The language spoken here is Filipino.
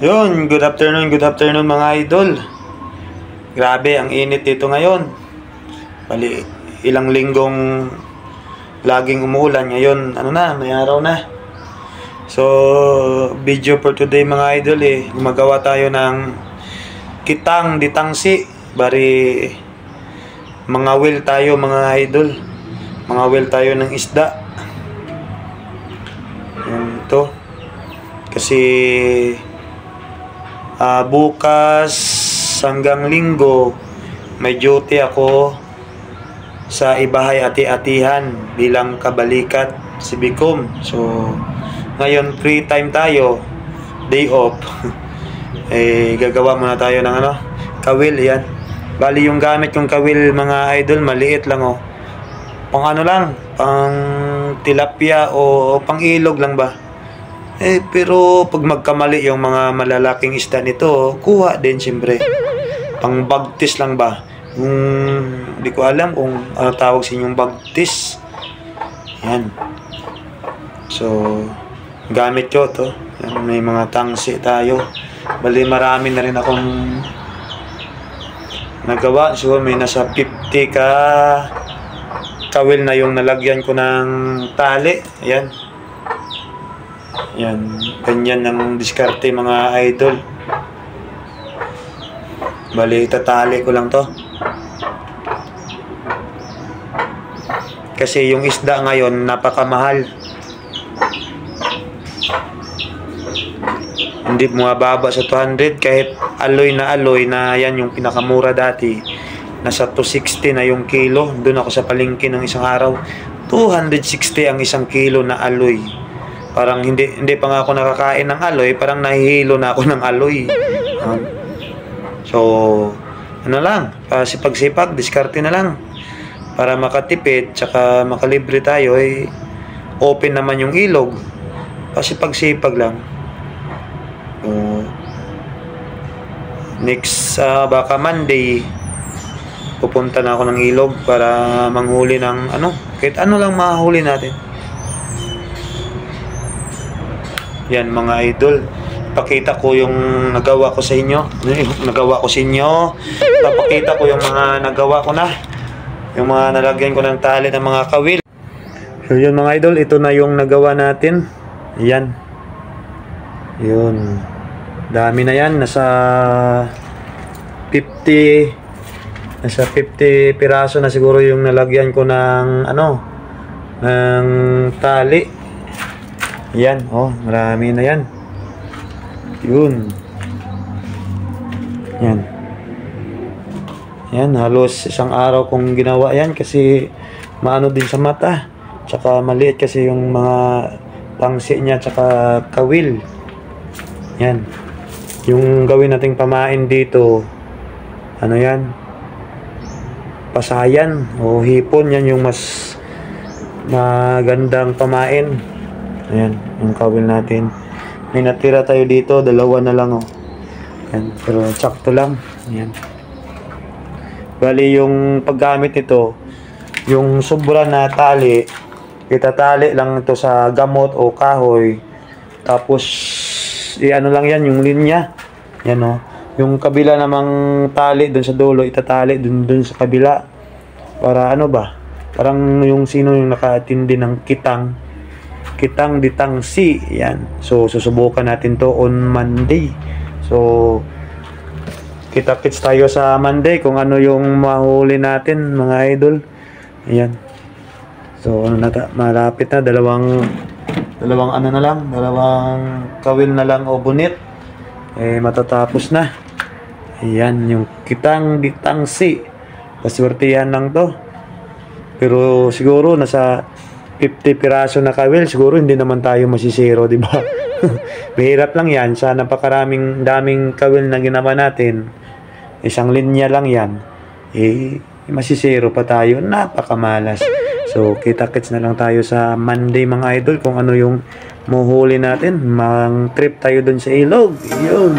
Yun, good afternoon mga idol. Grabe, ang init dito ngayon. Bali, ilang linggong laging umuulan. Ngayon, may araw na. So, video for today mga idol Gumagawa tayo ng kitang ditangsi. Bari, mga will tayo mga idol. Mga will tayo ng isda. Yan, ito. Kasi bukas hanggang linggo may duty ako sa Ibahay Ati-Atihan bilang kabalikat si Bicom. So ngayon free time tayo, day off. Gagawa muna tayo ng kawil. Yan, bali yung gamit yung kawil mga idol, maliit lang pang pang tilapia o pang ilog lang ba. Pero pag magkamali yung mga malalaking isda nito, kuha din siyempre. Pang bagtis lang ba? Hindi ko alam kung ano tawag sa inyong bagtis. Yan. So, gamit ko to. Yan, may mga tangsi tayo. Bali marami na rin akong nagawa. So, may nasa 50 ka kawil na yung nalagyan ko ng tali. Yan. Yan, ganyan ang diskarte mga idol. Bali, itatali ko lang to. Kasi yung isda ngayon, napakamahal. Hindi bumababa sa 200 kahit aloy na yan yung pinakamura dati. Nasa 260 na yung kilo. Doon ako sa palengke ng isang araw. 260 ang isang kilo na aloy. Parang hindi pa nga ako nakakain ng aloy, parang nahihilo na ako ng aloy. So, sipag-sipag, diskarte na lang. Para makatipid, tsaka makalibre tayo, open naman yung ilog. Sipag-sipag lang. So, next, baka Monday, pupunta na ako ng ilog para manghuli ng kahit lang mahuli natin. Yan mga idol, pakita ko yung nagawa ko sa inyo. Papakita ko yung mga nagawa ko na, yung mga nalagyan ko ng tali ng mga kawil. So yun mga idol, ito na yung nagawa natin. Yan, yun, dami na yan. Nasa 50 piraso na siguro yung nalagyan ko ng ng tali. Yan, marami na yan. Yun. Yan, halos isang araw kong ginawa yan kasi maano din sa mata. Tsaka maliit kasi yung mga tangsi niya tsaka kawil. Yan. Yung gawin nating pamain dito, yan? Pasayan o hipon, yan yung mas magandang pamain. Ayan, yung kawil natin. May natira tayo dito, dalawa na lang Ayan, pero sakto lang. Ayan. Bali yung paggamit nito, yung sobra na tali, itatali lang ito sa gamot o kahoy. Tapos lang yan, yung linya. Yan yung kabila namang tali dun sa dulo, itatali dun sa kabila. Para parang yung sino yung nakaatindi ng kitang ditangsi. Yan. So, susubukan natin to on Monday. So, kita-kits tayo sa Monday kung ano yung mahuli natin, mga idol. Yan. So, malapit na. Dalawang kawil na lang o bunit. Matatapos na. Yan, yung kitang ditangsi. Paswertihan lang to. Pero, siguro, nasa 50 piraso na kawil, siguro hindi naman tayo masisiro, di ba? Mahirap lang yan. Sa daming kawil na ginawa natin, isang linya lang yan, masisiro pa tayo. Napakamalas. So, kita-kits na lang tayo sa Monday mga idol kung ano yung muhuli natin. Mang trip tayo dun sa ilog. Yun.